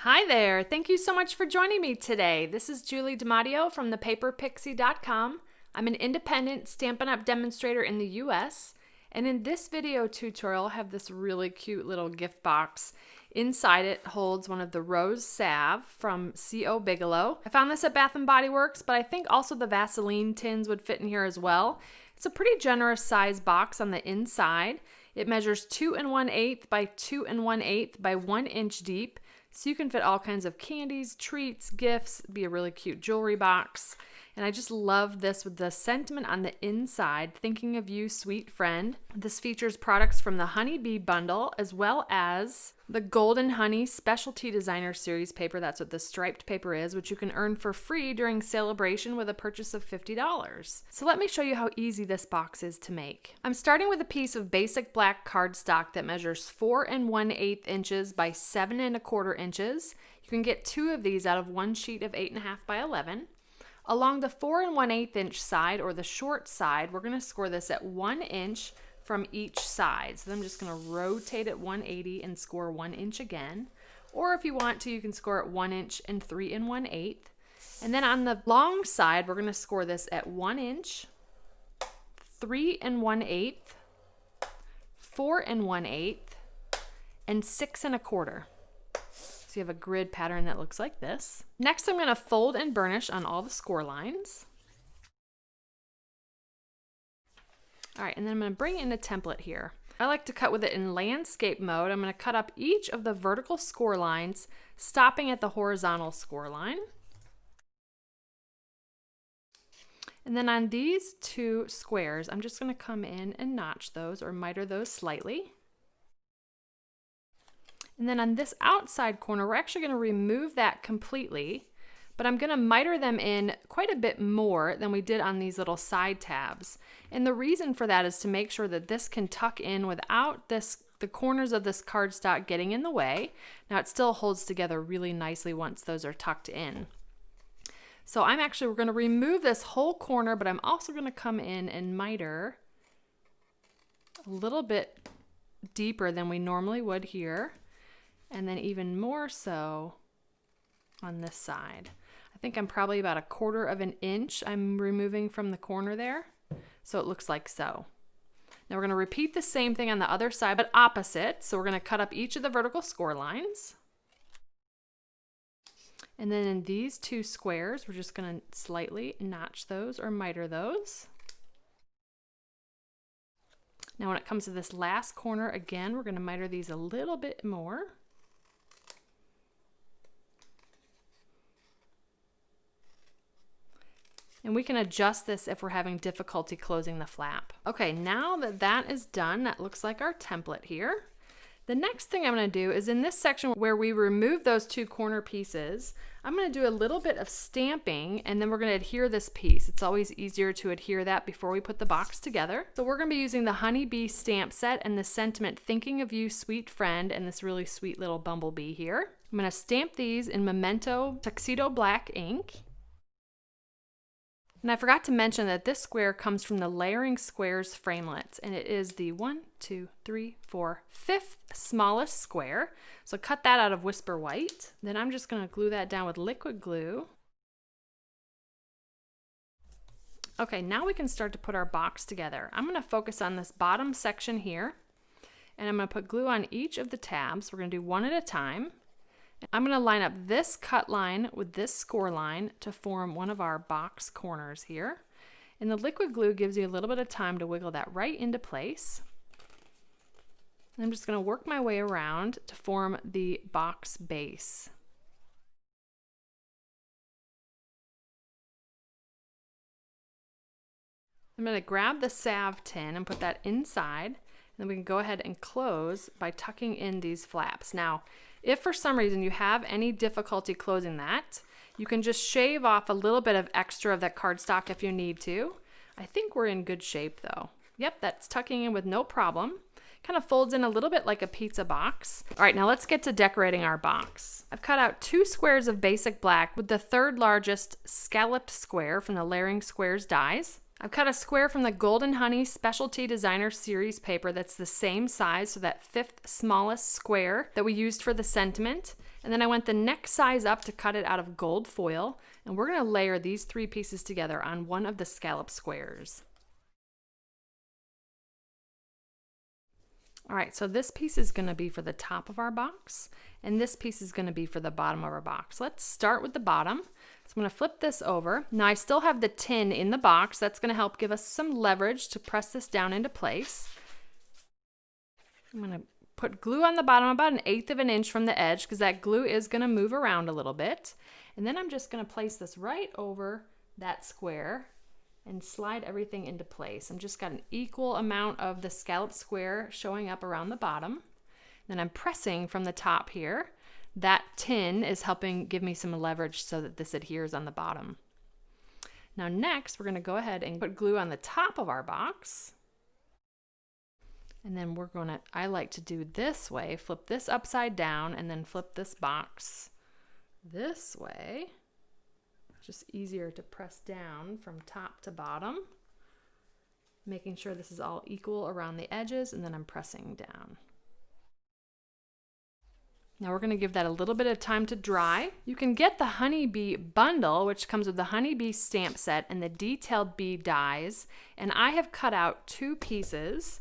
Hi there! Thank you so much for joining me today. This is Julie DiMatteo from thepaperpixie.com. I'm an independent Stampin' Up! Demonstrator in the US, and in this video tutorial I have this really cute little gift box. Inside it holds one of the Rose Salve from C.O. Bigelow. I found this at Bath & Body Works, but I think also the Vaseline tins would fit in here as well. It's a pretty generous size box on the inside. It measures 2 1/8 by 2 1/8 by 1 inch deep. So you can fit all kinds of candies, treats, gifts, be a really cute jewelry box. And I just love this with the sentiment on the inside, thinking of you, sweet friend. This features products from the Honey Bee bundle, as well as the Golden Honey Specialty Designer Series paper. That's what the striped paper is, which you can earn for free during celebration with a purchase of $50. So let me show you how easy this box is to make. I'm starting with a piece of basic black cardstock that measures 4 1/8 inches by 7 1/4 inches. You can get 2 of these out of one sheet of 8 1/2 by 11. Along the 4 1/8 inch side, or the short side, we're going to score this at 1 inch from each side. So I'm just going to rotate it 180 and score 1 inch again. Or if you want to, you can score it 1 inch and 3 1/8. And then on the long side, we're going to score this at 1 inch, 3 1/8, 4 1/8, and 6 1/4. So you have a grid pattern that looks like this. Next, I'm going to fold and burnish on all the score lines. All right, and then I'm going to bring in a template here. I like to cut with it in landscape mode. I'm going to cut up each of the vertical score lines, stopping at the horizontal score line. And then on these 2 squares, I'm just going to come in and notch those or miter those slightly. And then on this outside corner, we're actually going to remove that completely, but I'm going to miter them in quite a bit more than we did on these little side tabs. And the reason for that is to make sure that this can tuck in without the corners of this cardstock getting in the way. Now it still holds together really nicely once those are tucked in. So we're going to remove this whole corner, but I'm also going to come in and miter a little bit deeper than we normally would here. And then even more so on this side. I think I'm probably about 1/4 inch I'm removing from the corner there. So it looks like so. Now we're going to repeat the same thing on the other side, but opposite. So we're going to cut up each of the vertical score lines. And then in these 2 squares, we're just going to slightly notch those or miter those. Now when it comes to this last corner, again, we're going to miter these a little bit more. And we can adjust this if we're having difficulty closing the flap. Okay, now that that is done, that looks like our template here. The next thing I'm going to do is in this section where we remove those 2 corner pieces, I'm going to do a little bit of stamping, and then we're going to adhere this piece. It's always easier to adhere that before we put the box together. So we're going to be using the Honey Bee stamp set and the sentiment "Thinking of You, Sweet Friend," and this really sweet little bumblebee here. I'm going to stamp these in Memento Tuxedo Black ink. And I forgot to mention that this square comes from the Layering Squares framelits, and it is the 1, 2, 3, 4, 5th smallest square. So cut that out of Whisper White. Then I'm just going to glue that down with liquid glue. Okay, now we can start to put our box together. I'm going to focus on this bottom section here, and I'm going to put glue on each of the tabs. We're going to do one at a time. I'm going to line up this cut line with this score line to form one of our box corners here. And the liquid glue gives you a little bit of time to wiggle that right into place. And I'm just going to work my way around to form the box base. I'm going to grab the salve tin and put that inside. And then we can go ahead and close by tucking in these flaps. Now, if for some reason you have any difficulty closing that, you can just shave off a little bit of extra of that cardstock if you need to. I think we're in good shape though. Yep, that's tucking in with no problem. Kind of folds in a little bit like a pizza box. All right, now let's get to decorating our box. I've cut out 2 squares of basic black with the 3rd largest scalloped square from the Layering Squares dies. I've cut a square from the Golden Honey Specialty Designer Series paper that's the same size, so that 5th smallest square that we used for the sentiment. And then I went the next size up to cut it out of gold foil, and we're going to layer these 3 pieces together on one of the scallop squares. All right, so this piece is going to be for the top of our box, and this piece is going to be for the bottom of our box. Let's start with the bottom. So I'm going to flip this over. Now I still have the tin in the box. That's going to help give us some leverage to press this down into place. I'm going to put glue on the bottom about 1/8 of an inch from the edge because that glue is going to move around a little bit. And then I'm just going to place this right over that square and slide everything into place. I'm just got an equal amount of the scallop square showing up around the bottom. Then I'm pressing from the top here. That tin is helping give me some leverage so that this adheres on the bottom. Now next, we're going to go ahead and put glue on the top of our box. And then we're going to, I like to do this way, flip this upside down and then flip this box this way. Just easier to press down from top to bottom, making sure this is all equal around the edges, and then I'm pressing down. Now we're going to give that a little bit of time to dry. You can get the honeybee bundle, which comes with the honeybee stamp set and the detailed bee dies, and I have cut out 2 pieces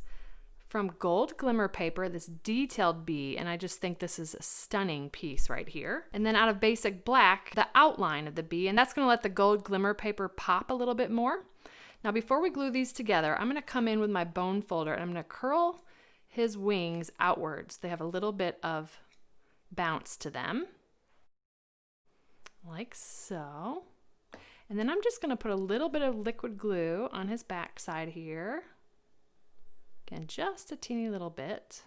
from gold glimmer paper, this detailed bee, and I just think this is a stunning piece right here. And then out of basic black, the outline of the bee, and that's going to let the gold glimmer paper pop a little bit more. Now before we glue these together, I'm going to come in with my bone folder and I'm going to curl his wings outwards. They have a little bit of bounce to them, like so. And then I'm just going to put a little bit of liquid glue on his back side here. Again, just a teeny little bit.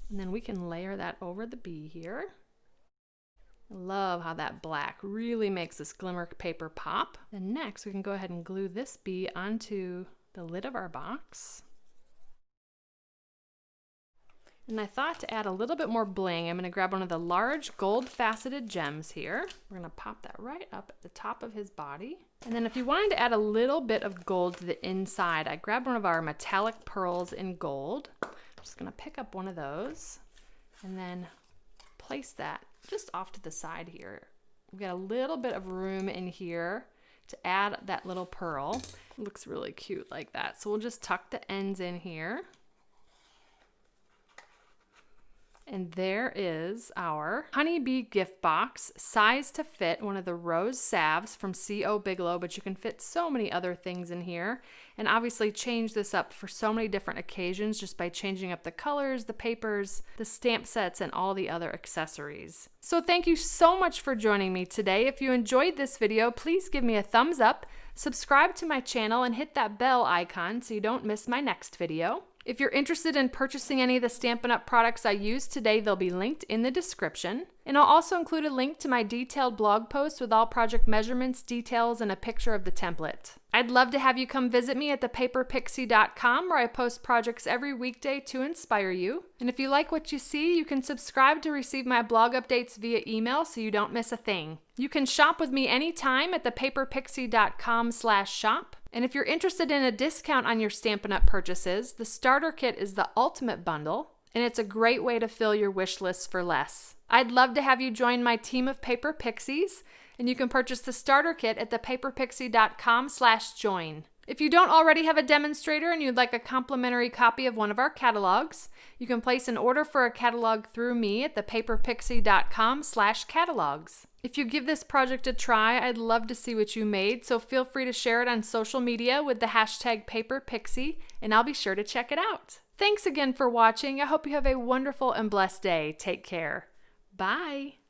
And then we can layer that over the bee here. I love how that black really makes this glimmer paper pop. And next we can go ahead and glue this bee onto the lid of our box. And I thought to add a little bit more bling, I'm going to grab one of the large gold faceted gems here. We're going to pop that right up at the top of his body. And then if you wanted to add a little bit of gold to the inside, I grabbed one of our metallic pearls in gold. I'm just going to pick up one of those and then place that just off to the side here. We've got a little bit of room in here to add that little pearl. It looks really cute like that. So we'll just tuck the ends in here. And there is our honeybee gift box, size to fit, one of the rose salves from C.O. Bigelow, but you can fit so many other things in here. And obviously change this up for so many different occasions just by changing up the colors, the papers, the stamp sets, and all the other accessories. So thank you so much for joining me today. If you enjoyed this video, please give me a thumbs up, subscribe to my channel, and hit that bell icon so you don't miss my next video. If you're interested in purchasing any of the Stampin' Up! Products I used today, they'll be linked in the description. And I'll also include a link to my detailed blog post with all project measurements, details, and a picture of the template. I'd love to have you come visit me at thepaperpixie.com, where I post projects every weekday to inspire you. And if you like what you see, you can subscribe to receive my blog updates via email so you don't miss a thing. You can shop with me anytime at thepaperpixie.com/shop. And if you're interested in a discount on your Stampin' Up! Purchases, the starter kit is the ultimate bundle, and it's a great way to fill your wish list for less. I'd love to have you join my team of Paper Pixies, and you can purchase the starter kit at thepaperpixie.com/join. If you don't already have a demonstrator and you'd like a complimentary copy of one of our catalogs, you can place an order for a catalog through me at thepaperpixie.com/catalogs. If you give this project a try, I'd love to see what you made, so feel free to share it on social media with the hashtag #PaperPixie, and I'll be sure to check it out. Thanks again for watching. I hope you have a wonderful and blessed day. Take care. Bye.